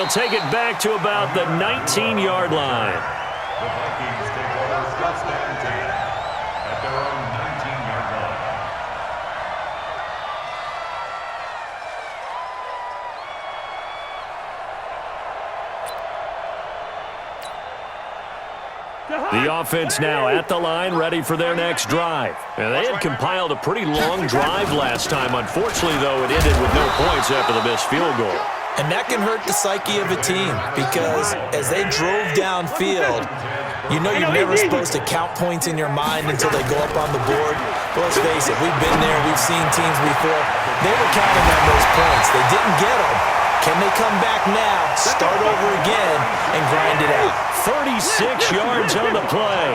they'll take it back to about the 19-yard line. The Vikings take over first and 10 at their own 19-yard line. The offense now at the line, ready for their next drive. And they had compiled a pretty long drive last time. Unfortunately, though, it ended with no points after the missed field goal. And that can hurt the psyche of a team because as they drove downfield, you know you're never supposed to count points in your mind until they go up on the board. But let's face it, we've been there. We've seen teams before. They were counting on those points. They didn't get them. Can they come back now, start over again, and grind it out? 36 yards on the play.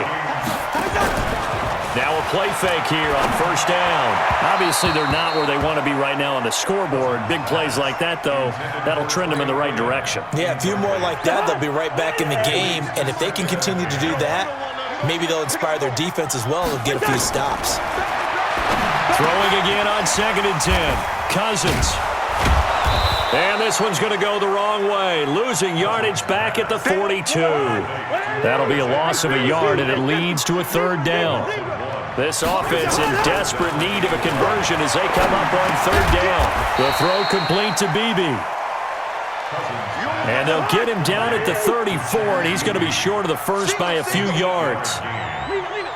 Now a play fake here on first down. Obviously, they're not where they want to be right now on the scoreboard. Big plays like that, though, that'll trend them in the right direction. Yeah, a few more like that, they'll be right back in the game. And if they can continue to do that, maybe they'll inspire their defense as well and get a few stops. Throwing again on 2nd and 10. Cousins. And this one's going to go the wrong way. Losing yardage back at the 42. That'll be a loss of a yard, and it leads to a 3rd down. This offense in desperate need of a conversion as they come up on 3rd down. The throw complete to Beebe. And they'll get him down at the 34, and he's going to be short of the first by a few yards.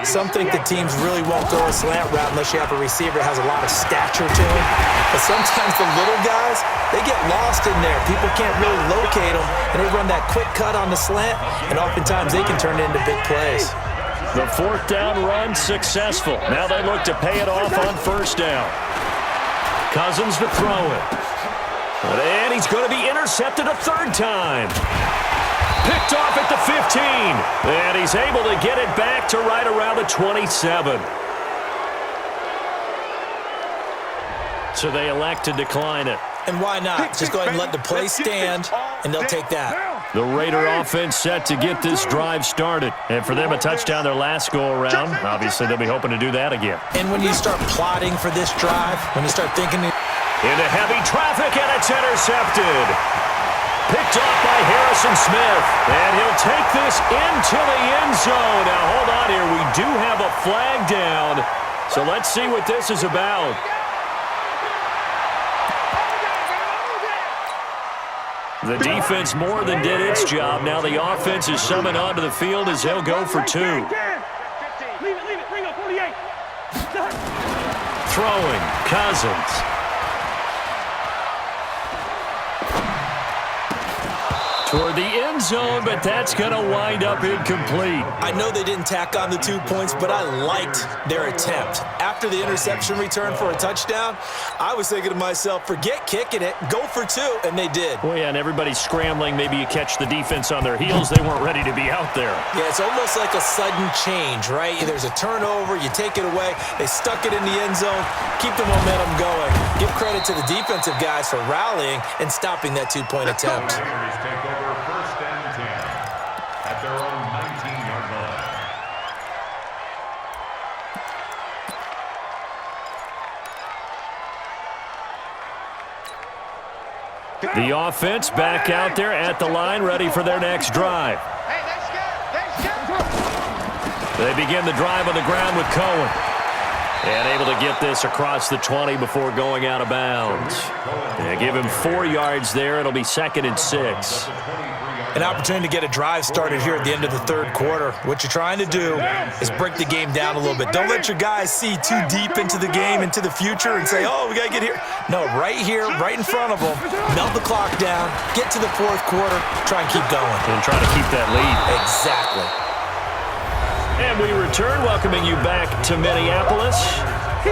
Some think the teams really won't go a slant route unless you have a receiver that has a lot of stature to him. But sometimes the little guys, they get lost in there. People can't really locate them, and they run that quick cut on the slant, and oftentimes they can turn it into big plays. The 4th down run successful. Now they look to pay it off on 1st down. Cousins to throw it. And he's going to be intercepted a 3rd time. Picked off at the 15. And he's able to get it back to right around the 27. So they elect to decline it. And why not? Just go ahead and let the play stand, and they'll take that. The Raider offense set to get this drive started. And for them, a touchdown their last go-around. Obviously, they'll be hoping to do that again. And when you start plotting for this drive, when you start thinking... Into heavy traffic, and it's intercepted. Picked off by Harrison Smith. And he'll take this into the end zone. Now, hold on here. We do have a flag down. So let's see what this is about. The defense more than did its job. Now the offense is summoned onto the field as they'll go for 2. Throwing, Cousins. Toward the end zone, but that's going to wind up incomplete. I know they didn't tack on the 2 points, but I liked their attempt. After the interception return for a touchdown, I was thinking to myself, forget kicking it, go for 2, and they did. Well, yeah, and everybody's scrambling. Maybe you catch the defense on their heels. They weren't ready to be out there. Yeah, it's almost like a sudden change, right? There's a turnover, you take it away, they stuck it in the end zone, keep the momentum going. Give credit to the defensive guys for rallying and stopping that 2-point attempt. First and 10 at their own 19-yard line. The offense back out there at the line, ready for their next drive. They begin the drive on the ground with Cohen. And able to get this across the 20 before going out of bounds. They give him 4 yards there. It'll be 2nd and 6. An opportunity to get a drive started here at the end of the 3rd quarter. What you're trying to do is break the game down a little bit. Don't let your guys see too deep into the game, into the future, and say, oh, we got to get here. No, right here, right in front of them, melt the clock down, get to the 4th quarter, try and keep going. And try to keep that lead. Exactly. And we return, welcoming you back to Minneapolis.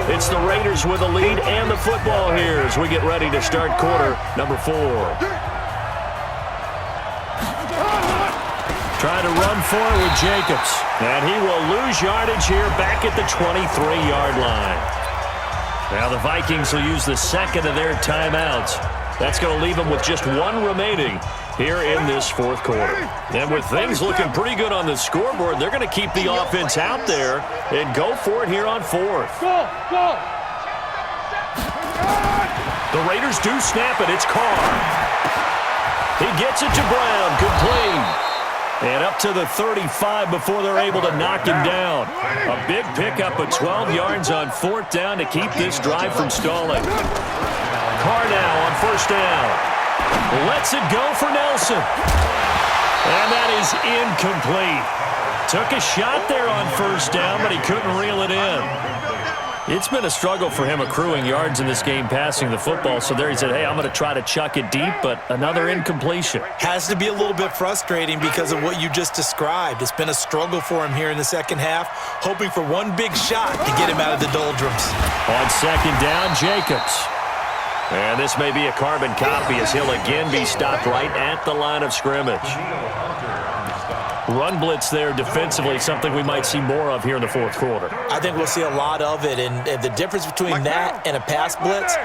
It's the Raiders with a lead and the football here as we get ready to start quarter number 4. Trying to run for it with Jacobs. And he will lose yardage here back at the 23-yard line. Now the Vikings will use the 2nd of their timeouts. That's going to leave them with just 1 remaining here in this 4th quarter. And with things looking pretty good on the scoreboard, they're going to keep the offense out there and go for it here on 4th. Go! The Raiders do snap it. It's Carr. He gets it to Brown, complete. And up to the 35 before they're able to knock him down. A big pickup of 12 yards on 4th down to keep this drive from stalling. Carr now on 1st down. Lets it go for Nelson. And that is incomplete. Took a shot there on 1st down, but he couldn't reel it in. It's been a struggle for him accruing yards in this game passing the football. So there he said, hey, I'm going to try to chuck it deep, but another incompletion. Has to be a little bit frustrating because of what you just described. It's been a struggle for him here in the second half, hoping for one big shot to get him out of the doldrums. On 2nd down, Jacobs. And this may be a carbon copy as he'll again be stopped right at the line of scrimmage. Run blitz there defensively, something we might see more of here in the 4th quarter. I think we'll see a lot of it, and the difference between that and a pass blitz,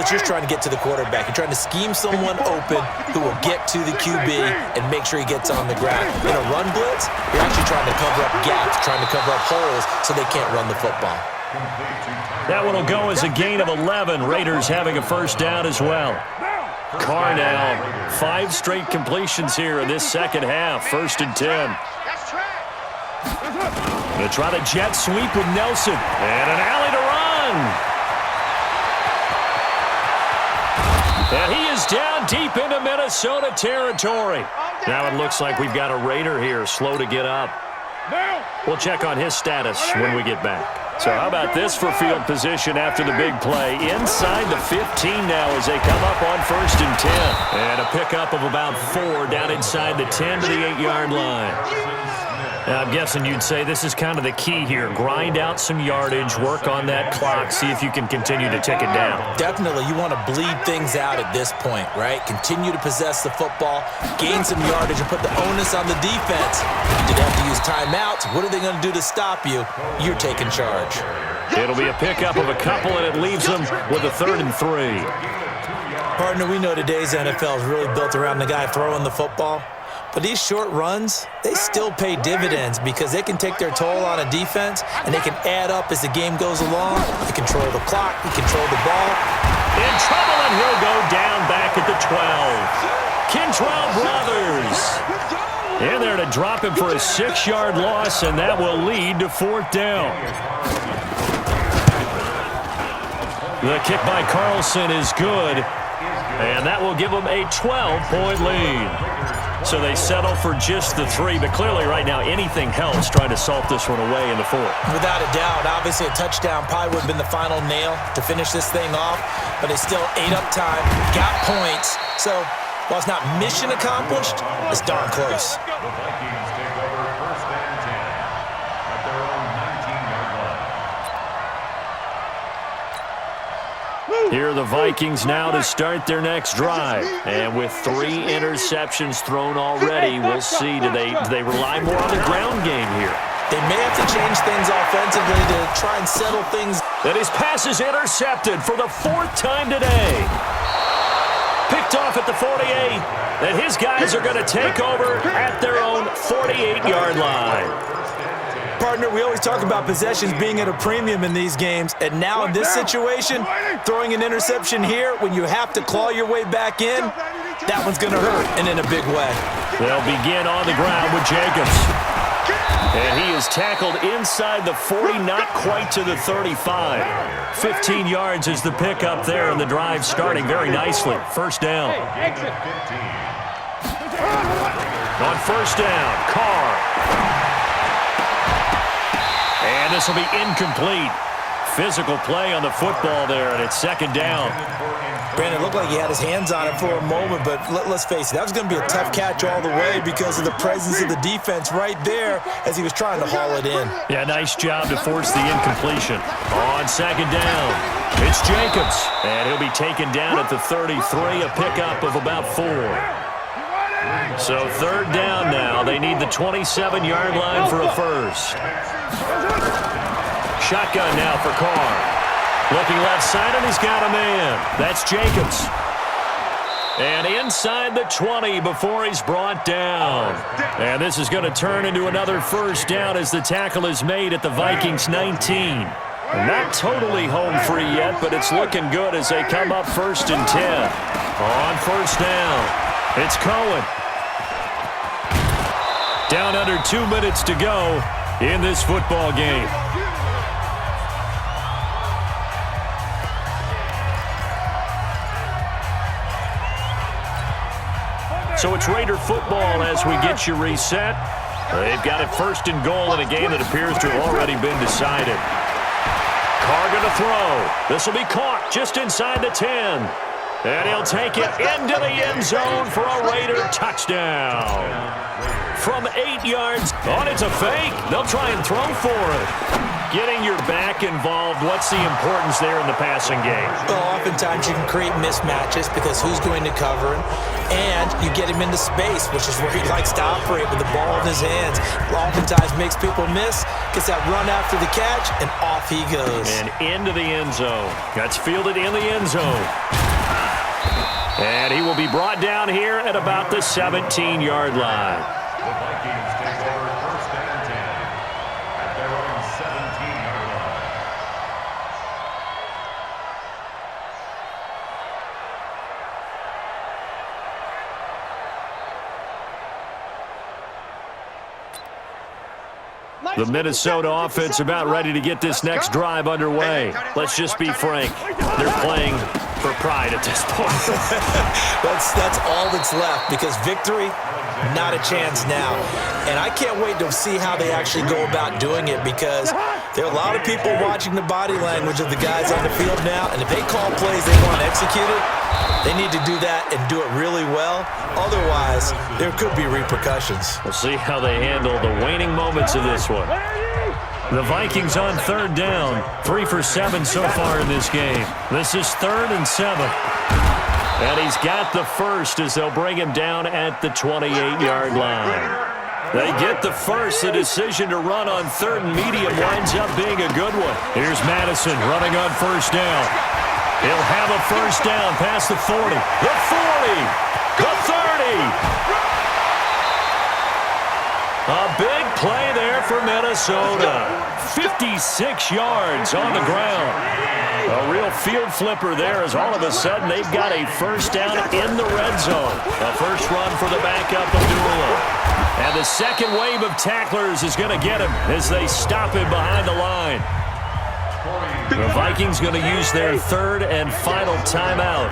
you're trying to get to the quarterback. You're trying to scheme someone open who will get to the QB and make sure he gets on the ground. In a run blitz, you're actually trying to cover up gaps, trying to cover up holes so they can't run the football. That one will go as a gain of 11. Raiders having a 1st down as well. Carr now, 5 straight completions here in this second half. 1st and 10. Going to try the jet sweep with Nelson. And an alley to run. And he is down deep into Minnesota territory. Now it looks like we've got a Raider here slow to get up. We'll check on his status when we get back. So how about this for field position after the big play? Inside the 15 now as they come up on 1st and 10. And a pickup of about 4 down inside the 10 to the 8-yard line. Now, I'm guessing you'd say this is kind of the key here. Grind out some yardage, work on that clock, see if you can continue to tick it down. Definitely. You want to bleed things out at this point, right? Continue to possess the football, gain some yardage, and put the onus on the defense. You did have to use timeouts. What are they going to do to stop you? You're taking charge. It'll be a pickup of a couple, and it leaves them with a 3rd and 3. Partner, we know today's NFL is really built around the guy throwing the football. But these short runs, they still pay dividends because they can take their toll on a defense, and they can add up as the game goes along. They control the clock. They control the ball. In trouble, and he'll go down back at the 12. Kentrell Brothers. In there to drop him for a 6-yard loss, and that will lead to 4th down. The kick by Carlson is good, and that will give them a 12-point lead. So they settle for just the 3, but clearly right now anything helps trying to salt this one away in the 4th. Without a doubt, obviously a touchdown probably would have been the final nail to finish this thing off, but they still ate up time, got points. So while it's not mission accomplished, it's darn close. The Vikings take over 1st and 10 at their own 19-yard line. Here are the Vikings now to start their next drive. And with 3 interceptions thrown already, we'll see. Do they rely more on the ground game here? They may have to change things offensively to try and settle things. And his pass is intercepted for the 4th time today. Picked off at the 48. And his guys are going to take over at their own 48-yard line. Partner, we always talk about possessions being at a premium in these games, and now in this situation, throwing an interception here when you have to claw your way back in, that one's going to hurt, and in a big way. They'll begin on the ground with Jacobs. And he is tackled inside the 40, not quite to the 35. 15 yards is the pickup there, and the drive starting very nicely. 1st down. On 1st down, Carr. And this will be incomplete. Physical play on the football there, and it's 2nd down. Brandon, it looked like he had his hands on it for a moment, but let's face it, that was going to be a tough catch all the way because of the presence of the defense right there as he was trying to haul it in. Yeah, nice job to force the incompletion. On 2nd down, it's Jacobs, and he'll be taken down at the 33, a pickup of about 4. So 3rd down now. They need the 27-yard line for a 1st. Shotgun now for Carr. Looking left side, and he's got a man. That's Jacobs. And inside the 20 before he's brought down. And this is going to turn into another 1st down as the tackle is made at the Vikings 19. Not totally home free yet, but it's looking good as they come up 1st and 10. On 1st down. It's Cohen. Down under 2 minutes to go in this football game. So it's Raider football as we get you reset. They've got it 1st and goal in a game that appears to have already been decided. Carr going to throw. This will be caught just inside the 10. And he'll take it into the end zone for a Raider touchdown. From 8 yards. On, it's a fake. They'll try and throw for it. Getting your back involved, what's the importance there in the passing game? Well, oftentimes you can create mismatches because who's going to cover him, and you get him into space, which is where he likes to operate with the ball in his hands. Oftentimes makes people miss, gets that run after the catch, and off he goes. And into the end zone. That's fielded in the end zone. And he will be brought down here at about the 17-yard line. The Vikings take over 1st and 10 at their own 17-yard line. The Minnesota offense about ready to get this next drive underway. Let's just be frank. They're playing for pride at this point. That's all that's left, because victory, not a chance now. And I can't wait to see how they actually go about doing it, because there are a lot of people watching the body language of the guys on the field now, and if they call plays they want executed, they need to do that and do it really well. Otherwise, there could be repercussions. We'll see how they handle the waning moments of this one. The Vikings on 3rd down. 3 for 7 so far in this game. This is 3rd and 7. And he's got the first as they'll bring him down at the 28-yard line. They get the first. The decision to run on 3rd and medium winds up being a good one. Here's Madison running on 1st down. He'll have a 1st down past the 40, the 40, the 30. A big play there for Minnesota. 56 yards on the ground. A real field flipper there, as all of a sudden they've got a 1st down in the red zone. A first run for the backup of Dula. And the second wave of tacklers is going to get him as they stop him behind the line. The Vikings going to use their 3rd and final timeout,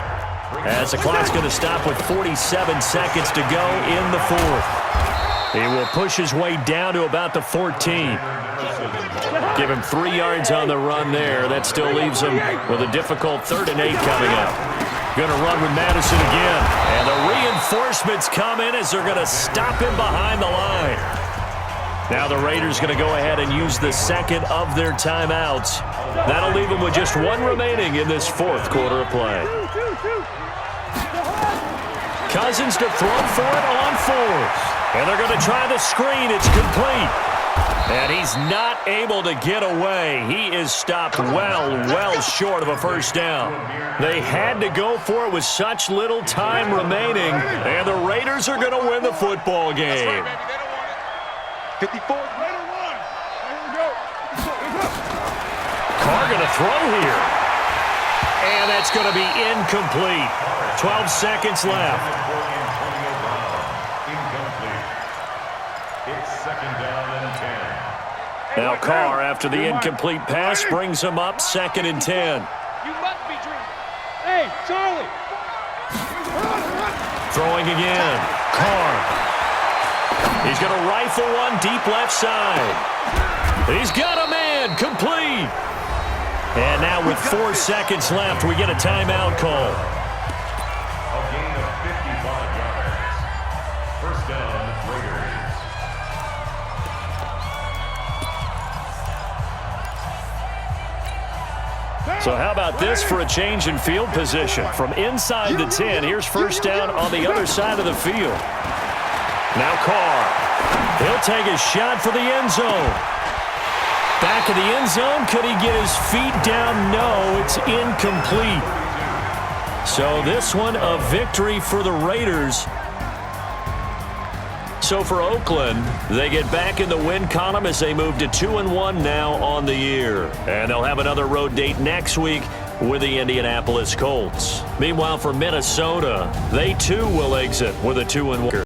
as the clock's going to stop with 47 seconds to go in the 4th. He will push his way down to about the 14. Give him 3 yards on the run there. That still leaves him with a difficult 3rd and 8 coming up. Going to run with Madison again. And the reinforcements come in as they're going to stop him behind the line. Now the Raiders going to go ahead and use the 2nd of their timeouts. That'll leave them with just 1 remaining in this 4th quarter of play. Cousins to throw for it on 4th. And they're going to try the screen. It's complete. And he's not able to get away. He is stopped well short of a 1st down. They had to go for it with such little time remaining. And the Raiders are going to win the football game. 54. Carr going to throw here. And that's going to be incomplete. 12 seconds left. Now Carr, after the incomplete pass, brings him up 2nd and 10. You must be dreaming. Hey, Charlie. Throwing again. Carr. He's going to rifle one deep left side. He's got a man. Complete. And now with 4 seconds left, we get a timeout call. A gain of 55 yards. 1st down, Raiders. So how about this for a change in field position? From inside the 10, here's 1st down on the other side of the field. Now Carr. He'll take a shot for the end zone. Back of the end zone. Could he get his feet down? No, it's incomplete. So this one a victory for the Raiders. So for Oakland, they get back in the win column as they move to 2-1 now on the year. And they'll have another road date next week with the Indianapolis Colts. Meanwhile, for Minnesota, they too will exit with a 2-1 record.